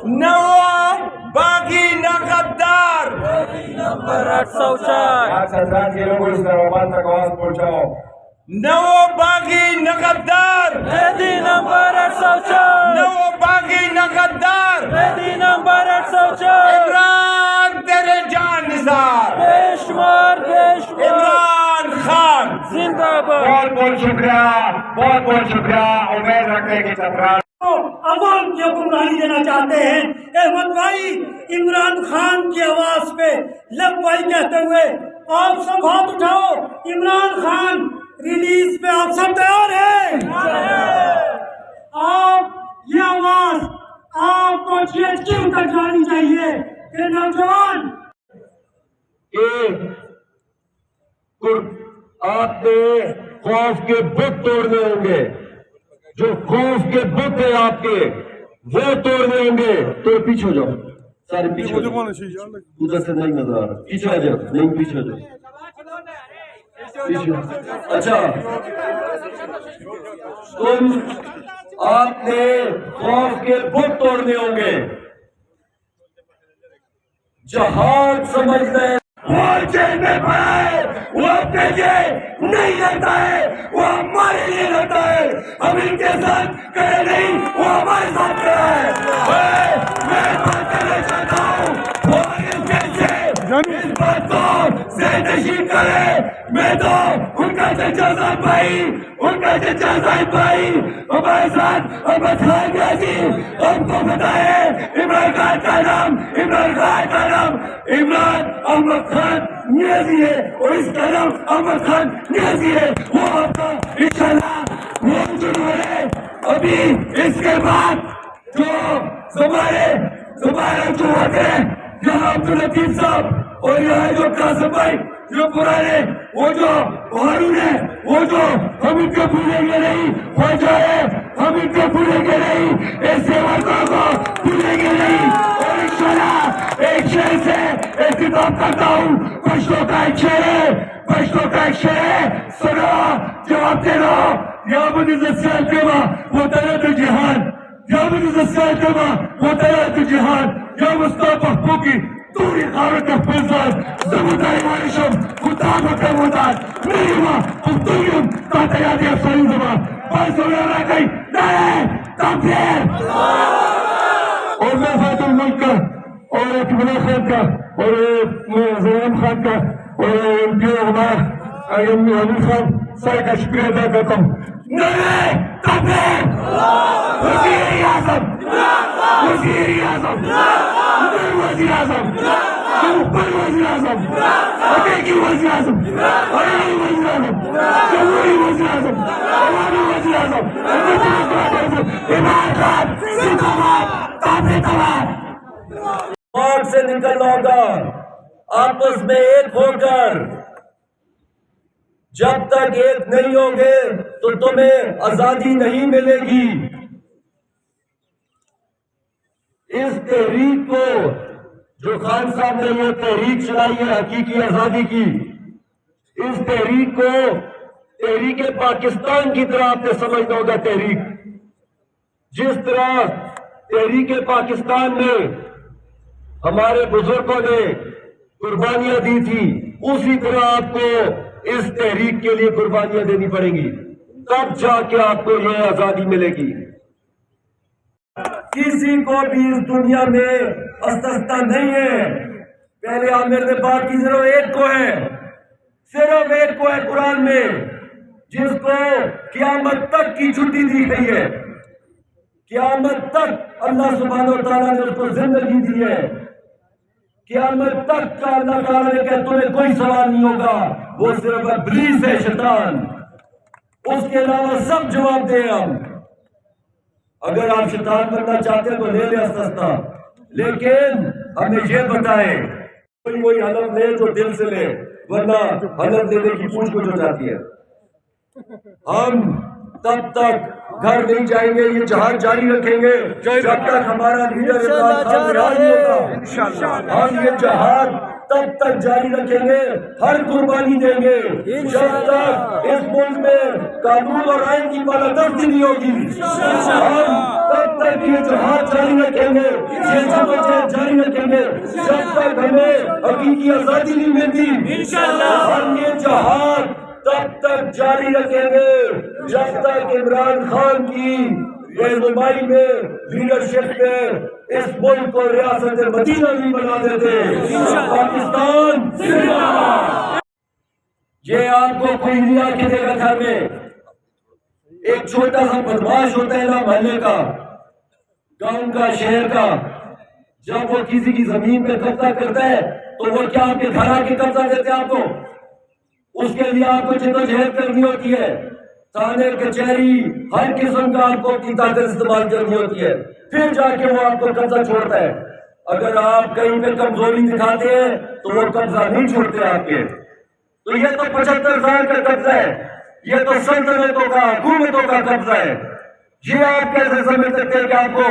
نواب باغی نہ غدار نمبر 804 کے لوگوں اس آواز تک آواز پہنچاؤ. نواب باغی نہ غدار قیدی نمبر 804 نواب باغی نہ غدار قیدی نمبر 804 عمران تیرے جان نثار بے شمار عمران خان زندہ باد. بہت بہت شکریہ, بہت بہت شکریہ. امید رکھتے ہیں کہ چترال عوام کی حکمرانی دینا چاہتے ہیں. احمد بھائی عمران خان کی آواز پہ لبائی کہتے ہوئے آپ سب ہاتھ اٹھاؤ. عمران خان ریلیز پہ آپ سب تیار ہیں؟ آپ یہ آواز آپ کو GHQ تک جانی چاہیے کہ نوجوان آپ نے خوف کے بت توڑنے ہوں گے. جو خوف کے بت ہیں آپ کے وہ توڑنے ہوں گے. تو پیچھے ہو جاؤ, سارے پیچھے ہو جاؤ. ادھر سے نہیں نظر آ رہا, پیچھے آ جاؤ. نہیں پیچھے ہو جاؤ, پیچھے. اچھا آپ نے خوف کے بت توڑنے ہوں گے. جہاد سمجھتے ہیں وہ جیل میں پڑا ہے, وہ اپنے لیے نہیں لڑتا ہے, وہ ہمارے لیے لڑتا ہے. ہم ان کے ساتھ کرے نہیں, وہ ہمارے ساتھ کرا ہے. میں بات کرنا چاہتا ہوں, وہ اس بات کو ذہنشین کرے. میں تو ان کا چچا صاحب بھائی, ان کا چچا صاحب بھائی ہمارے ساتھ احمد خان غازی ہم کو بتائے. عمران خان کا نام, عمران خان کا نام عمران احمد خان نیازی ہے, اور اس کا نام احمد خان نیازی ہے. وہ آپ کو انشاءاللہ وہ ہے. ابھی اس کے بعد جو ہمارے جو ہوتے ہیں یہاں عبداللطیف صاحب اور یہاں جو قاسم بھائی جو پرانے, وہ جو ہارون ہے, وہ جو ہم ان کو بھولیں گے نہیں. خواجہ ہے, ہم ان کو بھولیں گے نہیں. ایسے ورکوں کو بھولیں گے نہیں. اور انشاءاللہ ایک شعر سے اختتام کرتا ہوں. پشتوں کا ایک شعر ہے, پشتوں کا ایک شعر ہے, سنو جواب دے دو. یا بدی زسیال کما وہ طرح تو جہان, یا بدی زسیال کما وہ طرح تو جہان, یا مصطفیٰ حقوقی توری خارق فیضان زمدائی وارشم خطاب وکمودان میریما اختوریون تاتیادی افسانی زمان باعث ہونے رہا گئی نعرہ تکبیر. اور میں فاتح الملک کا اور اکبر خان کا اور زمان خان کا اور ان کے علماء حمید خان سارے کا شکریہ ادا کرتا ہوں. نعرہ تکبیر. وزیر اعظم, وزیر اعظم, وزیر اعظم, وزیر اعظم, حقیقی وزیر اعظم, عوامی وزیر اعظم, جمہوری وزیر اعظم, عوامی وزیر اعظم, عمران خان زندہ باد, تابع تمام. آگ سے نکلنا ہوگا آپس میں ایک ہو کر. جب تک ایک نہیں ہوگے تو تمہیں آزادی نہیں ملے گی. اس تحریک کو جو خان صاحب نے یہ تحریک چلائی ہے حقیقی آزادی کی, اس تحریک کو تحریک پاکستان کی طرح آپ نے سمجھنا ہوگا. تحریک جس طرح تحریک پاکستان میں ہمارے بزرگوں نے قربانیاں دی تھی, اسی طرح آپ کو اس تحریک کے لیے قربانیاں دینی پڑیں گی. تب جا کے آپ کو یہ آزادی ملے گی. کسی کو بھی اس دنیا میں استثنا نہیں ہے. پہلے عامر نے بات کی, صرف ایک کو ہے, صرف ایک کو ہے قرآن میں جس کو قیامت تک کی چھٹی دی گئی ہے. قیامت تک اللہ سبحانہ و تعالیٰ نے اس کو زندگی دی ہے. قیامت تک کا اللہ تعالیٰ نے کہا تمہیں کوئی سوال نہیں ہوگا. وہ صرف ابلیس ہے, شیطان, اس کے علاوہ سب جواب دیں ہم. اگر آپ شیطان بننا چاہتے ہیں تو لے لیں استثنا, لیکن ہمیں یہ بتائیں کوئی حلف لے جو دل سے لے, ورنہ حلف دینے کی پوچھ کچھ ہو جاتی ہے. ہم تب تک گھر نہیں جائیں گے, یہ جہاد جاری رکھیں گے جب تک ہمارا لیڈر عمران خان رہا نہیں ہوگا. ہم یہ جہاد تب تک جاری رکھیں گے، ہر قربانی دیں گے جب تک اس ملک میں قانون اور آئین کی بالادستی نہیں ہوگی۔ ہم تب تک یہ جہاد جاری رکھیں گے، یہ جدوجہد جاری رکھیں گے جب تک ہمیں حقیقی آزادی نہیں ملتی۔ ہم یہ جہاد تب تک جاری رکھیں گے جب تک عمران خان کی رہنمائی میں، لیڈرشپ میں اس ملک کو ریاست مدینہ بھی بنا دیتے۔ پاکستان زندہ باد۔ یہ آپ کو کوئی نہیں آ کے دے گا گھر میں۔ ایک چھوٹا سا بدماش ہوتا ہے نا محلے کا، گاؤں کا، شہر کا، جب وہ کسی کی زمین پہ قبضہ کرتا ہے تو وہ کیا آپ کے گھر آ کے قبضہ دیتے ہیں آپ کو؟ اس کے لیے آپ کو جدوجہد کرنی ہوتی ہے، تھانے، کچہری، ہر قسم کا آپ کو اپنی طاقت استعمال کرنی ہوتی ہے، پھر جا کے وہ آپ کو قبضہ چھوڑتا ہے۔ اگر آپ کہیں پہ کمزوری دکھاتے ہیں تو وہ قبضہ نہیں چھوڑتے آپ کے۔ تو یہ تو 75 سال کا قبضہ ہے، یہ تو سلطنتوں کا، حکومتوں کا قبضہ ہے۔ یہ آپ کیسے سمجھ سکتے ہیں کہ آپ کو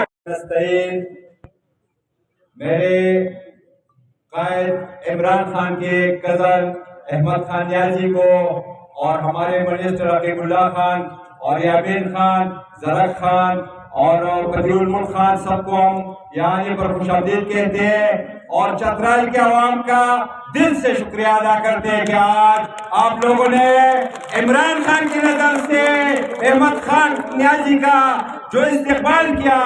میرے قائد عمران خان کے کزن احمد خان نیازی کو اور ہمارے منسٹر عقیب اللہ خان اور یابین خان، زرق خان اور بدیع الملک خان، سب کو ہم یہاں پر خوش آمدید کہتے ہیں اور چترال کے عوام کا دل سے شکریہ ادا کرتے ہیں کہ آج آپ لوگوں نے عمران خان کی نظر سے احمد خان نیازی کا جو استقبال کیا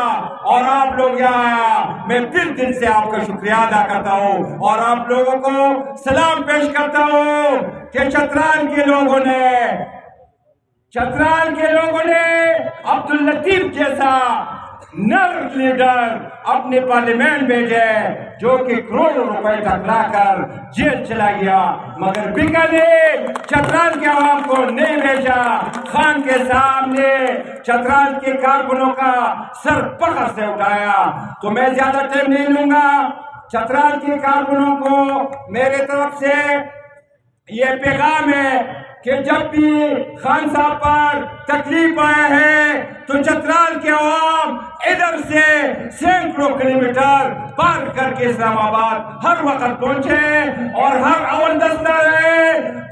اور آپ لوگ یہاں، میں پھر دل سے آپ کا شکریہ ادا کرتا ہوں اور آپ لوگوں کو سلام پیش کرتا ہوں کہ چترال کے لوگوں نے عبداللطیف جیسا نر لیڈر اپنے پارلیمنٹ بھیجے جو کہ کروڑوں روپے ٹکرا کر جیل چلا گیا، مگر بیکانیر چترال کے عوام کو نہیں بھیجا۔ خان کے سامنے چترال کے کارکنوں کا سر فخر سے اٹھایا۔ تو میں زیادہ ٹائم نہیں لوں گا، چترال کے کارکنوں کو میرے طرف سے یہ پیغام ہے کہ جب بھی خان صاحب پر تکلیف آئے ہیں تو چترال کے عوام ادھر سے سینکڑوں کلومیٹر پار کر کے اسلام آباد ہر وقت پہنچے اور ہر اول دستہ رہے۔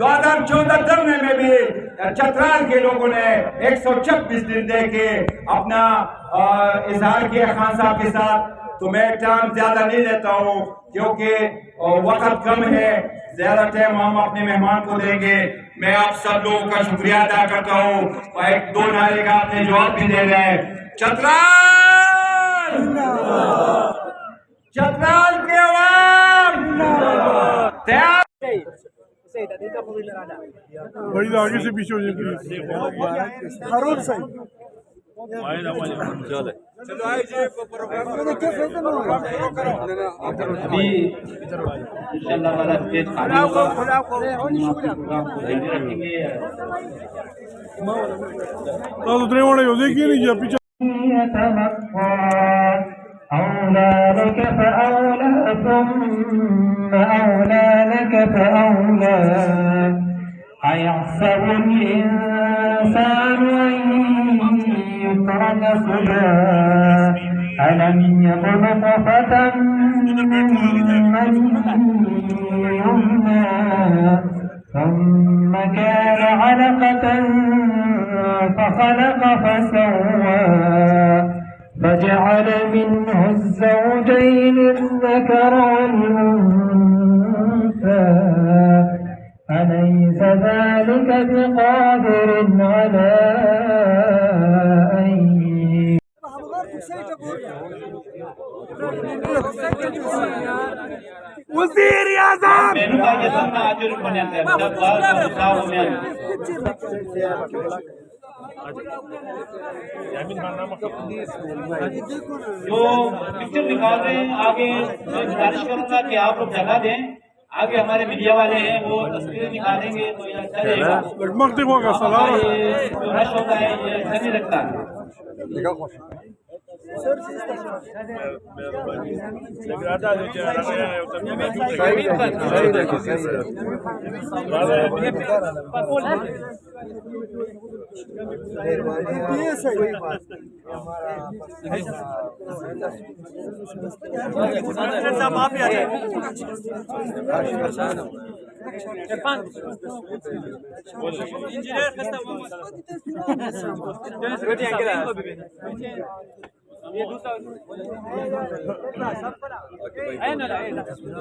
2014 دھرنے میں بھی چترال کے لوگوں نے 126 دن دے کے اپنا اظہار کیا خان صاحب کے ساتھ۔ تو میں ٹائم زیادہ نہیں لیتا ہوں کیونکہ وقت کم ہے، زیادہ ٹائم ہم اپنے مہمان کو دیں گے۔ میں آپ سب لوگوں کا شکریہ ادا کرتا ہوں اور ایک دو نعرے کا آپ نے جواب بھی دے رہے ہیں۔ چترال کے عوام تیار۔ بھائی آگے سے پیچھے ہو جائیں پلیز۔ ہارون صاحب اتنے والے ہو جائے گی نہیں پیچھے۔ أولى لك فأولى ثم أولى لك فأولى أيحسب الإنسان أن يترك سدى ألم يك نطفة من مني يمنى ثم كان علقة فخلق فسوى فجعل منه الزوجين الذكر والأنثى أليس ذلك بقادر على أن وزیر اعظم جو پکچر دکھا رہے ہیں آگے میں گزارش کروں گا کہ آپ لوگ جگہ دیں، آگے ہمارے میڈیا والے ہیں وہ تصویریں دکھا دیں گے تو یہ اچھا رہے گا۔ جو رش ہوتا ہے یہ اچھا نہیں لگتا۔